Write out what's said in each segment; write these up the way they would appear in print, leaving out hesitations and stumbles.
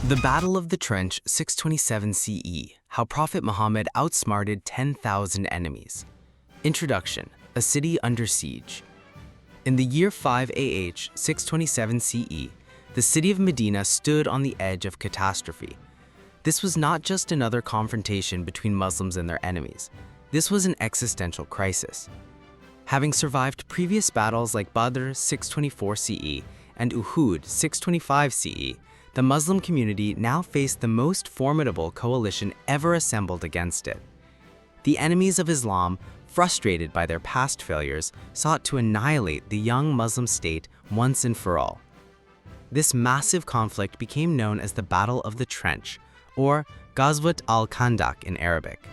The Battle of the Trench, 627 CE, how Prophet Muhammad outsmarted 10,000 enemies. Introduction, a city under siege. In the year 5 AH, 627 CE, the city of Medina stood on the edge of catastrophe. This was not just another confrontation between Muslims and their enemies. This was an existential crisis. Having survived previous battles like Badr, 624 CE, and Uhud, 625 CE, the Muslim community now faced the most formidable coalition ever assembled against it. The enemies of Islam, frustrated by their past failures, sought to annihilate the young Muslim state once and for all. This massive conflict became known as the Battle of the Trench, or Ghazwat al-Khandaq in Arabic.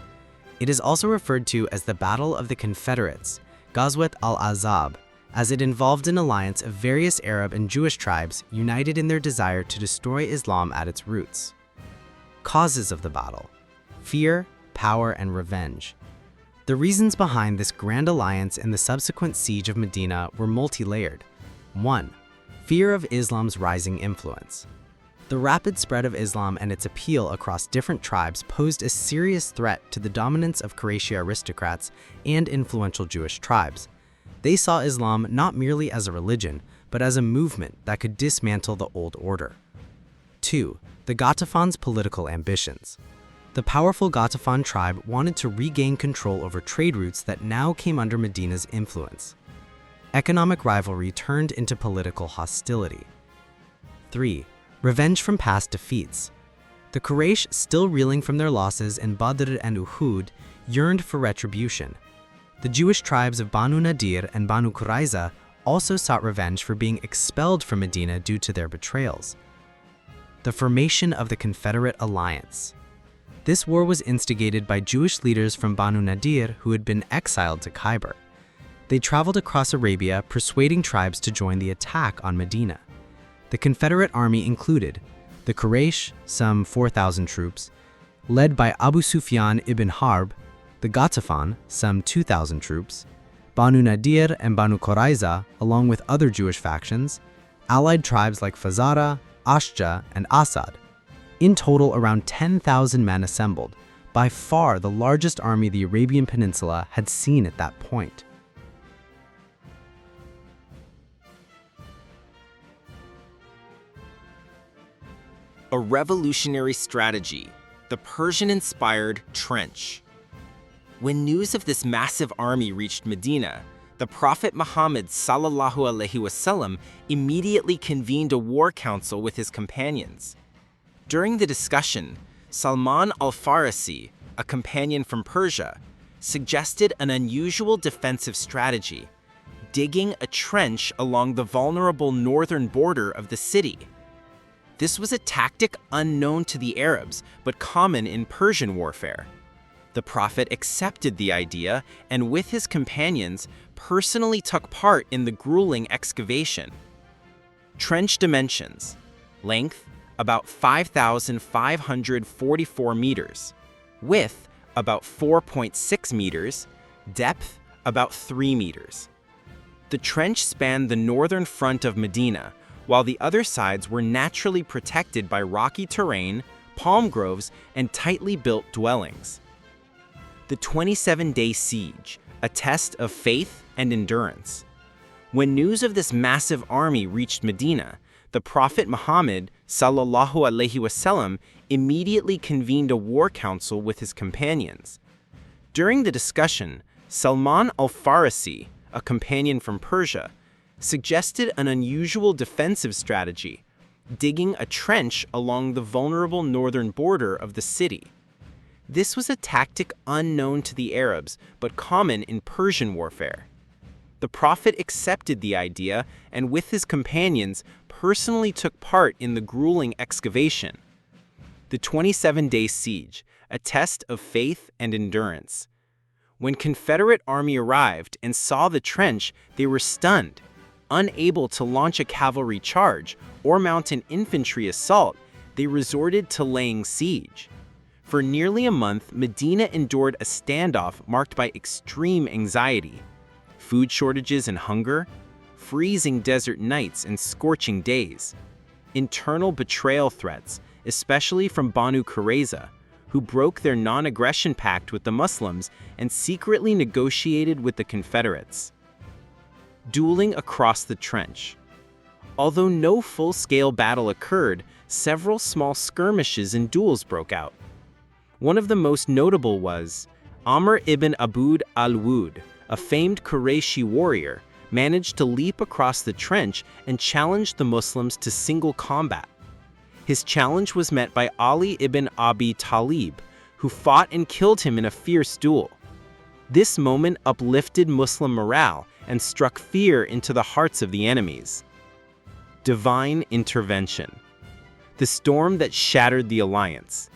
It is also referred to as the Battle of the Confederates, Ghazwat al-Ahzab, as it involved an alliance of various Arab and Jewish tribes united in their desire to destroy Islam at its roots. Causes of the battle: fear, power, and revenge. The reasons behind this grand alliance and the subsequent siege of Medina were multi-layered. 1. Fear of Islam's rising influence. The rapid spread of Islam and its appeal across different tribes posed a serious threat to the dominance of Qurayshi aristocrats and influential Jewish tribes. They saw Islam not merely as a religion, but as a movement that could dismantle the old order. 2. The Ghatafan's political ambitions. The powerful Ghatafan tribe wanted to regain control over trade routes that now came under Medina's influence. Economic rivalry turned into political hostility. 3. Revenge from past defeats. The Quraysh, still reeling from their losses in Badr and Uhud, yearned for retribution. The Jewish tribes of Banu Nadir and Banu Qurayzah also sought revenge for being expelled from Medina due to their betrayals. The formation of the Confederate alliance. This war was instigated by Jewish leaders from Banu Nadir who had been exiled to Khyber. They traveled across Arabia, persuading tribes to join the attack on Medina. The Confederate army included the Quraysh, some 4,000 troops, led by Abu Sufyan ibn Harb, the Ghatafan, some 2,000 troops, Banu Nadir and Banu Qurayzah, along with other Jewish factions, allied tribes like Fazara, Ashja, and Asad. In total, around 10,000 men assembled, by far the largest army the Arabian Peninsula had seen at that point. A revolutionary strategy, the Persian-inspired trench. When news of this massive army reached Medina, the Prophet Muhammad ﷺ immediately convened a war council with his companions. During the discussion, Salman al-Farisi, a companion from Persia, suggested an unusual defensive strategy, digging a trench along the vulnerable northern border of the city. This was a tactic unknown to the Arabs, but common in Persian warfare. The Prophet accepted the idea and, with his companions, personally took part in the grueling excavation. Trench dimensions: length, about 5,544 meters. Width, about 4.6 meters. Depth, about 3 meters. The trench spanned the northern front of Medina, while the other sides were naturally protected by rocky terrain, palm groves, and tightly built dwellings. The 27-day siege, a test of faith and endurance. When news of this massive army reached Medina, the Prophet Muhammad ﷺ immediately convened a war council with his companions. During the discussion, Salman al-Farisi, a companion from Persia, suggested an unusual defensive strategy, digging a trench along the vulnerable northern border of the city. This was a tactic unknown to the Arabs, but common in Persian warfare. The Prophet accepted the idea and, with his companions, personally took part in the grueling excavation. The 27-day siege, a test of faith and endurance. When Confederate army arrived and saw the trench, they were stunned. Unable to launch a cavalry charge or mount an infantry assault, they resorted to laying siege. For nearly a month, Medina endured a standoff marked by extreme anxiety, food shortages and hunger, freezing desert nights and scorching days, internal betrayal threats, especially from Banu Qurayzah, who broke their non-aggression pact with the Muslims and secretly negotiated with the Confederates. Dueling across the trench. Although no full-scale battle occurred, several small skirmishes and duels broke out. One of the most notable was Amr ibn Abud al-Wud, a famed Qurayshi warrior, managed to leap across the trench and challenge the Muslims to single combat. His challenge was met by Ali ibn Abi Talib, who fought and killed him in a fierce duel. This moment uplifted Muslim morale and struck fear into the hearts of the enemies. Divine intervention. The storm that shattered the alliance.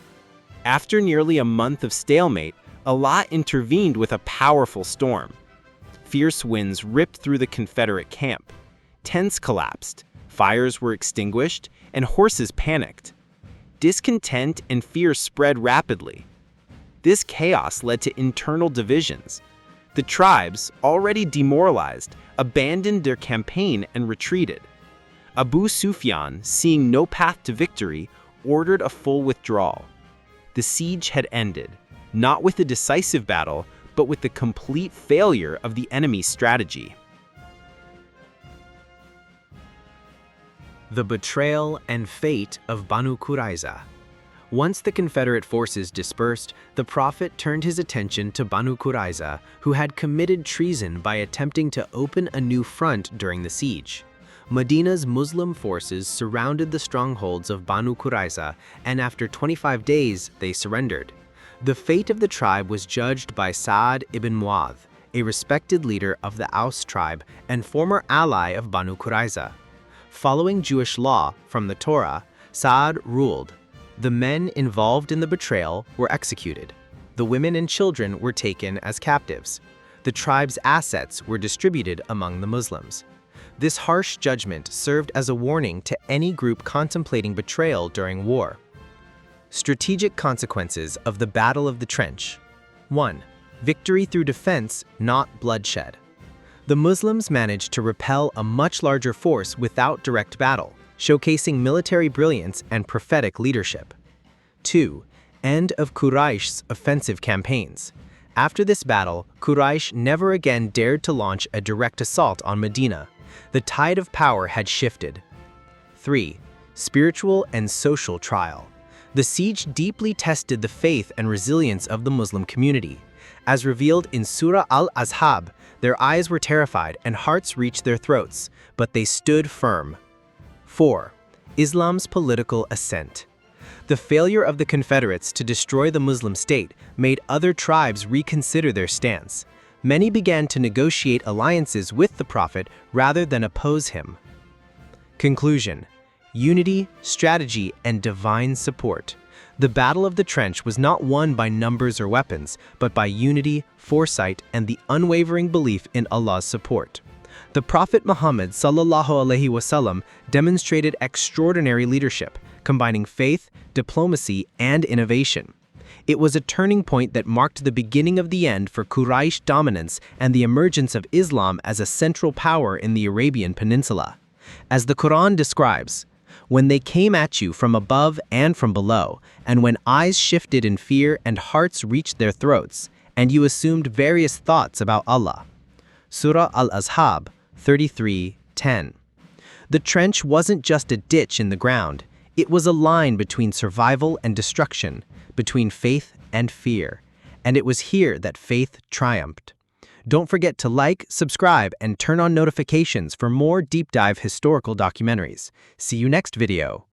After nearly a month of stalemate, Allah intervened with a powerful storm. Fierce winds ripped through the Confederate camp. Tents collapsed, fires were extinguished, and horses panicked. Discontent and fear spread rapidly. This chaos led to internal divisions. The tribes, already demoralized, abandoned their campaign and retreated. Abu Sufyan, seeing no path to victory, ordered a full withdrawal. The siege had ended, not with a decisive battle, but with the complete failure of the enemy's strategy. The betrayal and fate of Banu Qurayzah. Once the Confederate forces dispersed, the Prophet turned his attention to Banu Qurayzah, who had committed treason by attempting to open a new front during the siege. Medina's Muslim forces surrounded the strongholds of Banu Qurayzah, and after 25 days, they surrendered. The fate of the tribe was judged by Sa'ad ibn Mu'adh, a respected leader of the Aus tribe and former ally of Banu Qurayzah. Following Jewish law from the Torah, Sa'ad ruled. The men involved in the betrayal were executed. The women and children were taken as captives. The tribe's assets were distributed among the Muslims. This harsh judgment served as a warning to any group contemplating betrayal during war. Strategic consequences of the Battle of the Trench. 1. Victory through defense, not bloodshed. The Muslims managed to repel a much larger force without direct battle, showcasing military brilliance and prophetic leadership. 2. End of Quraysh's offensive campaigns. After this battle, Quraysh never again dared to launch a direct assault on Medina. The tide of power had shifted. 3. Spiritual and social trial. The siege deeply tested the faith and resilience of the Muslim community. As revealed in Surah Al-Ahzab, their eyes were terrified and hearts reached their throats, but they stood firm. 4. Islam's political ascent. The failure of the Confederates to destroy the Muslim state made other tribes reconsider their stance. Many began to negotiate alliances with the Prophet rather than oppose him. Conclusion. Unity, strategy, and divine support. The Battle of the Trench was not won by numbers or weapons, but by unity, foresight, and the unwavering belief in Allah's support. The Prophet Muhammad ﷺ demonstrated extraordinary leadership, combining faith, diplomacy, and innovation. It was a turning point that marked the beginning of the end for Quraysh dominance and the emergence of Islam as a central power in the Arabian Peninsula. As the Quran describes, when they came at you from above and from below, and when eyes shifted in fear and hearts reached their throats, and you assumed various thoughts about Allah. Surah Al-Ahzab 33:10. The trench wasn't just a ditch in the ground, it was a line between survival and destruction, between faith and fear, and it was here that faith triumphed. Don't forget to like, subscribe, and turn on notifications for more deep dive historical documentaries. See you next video.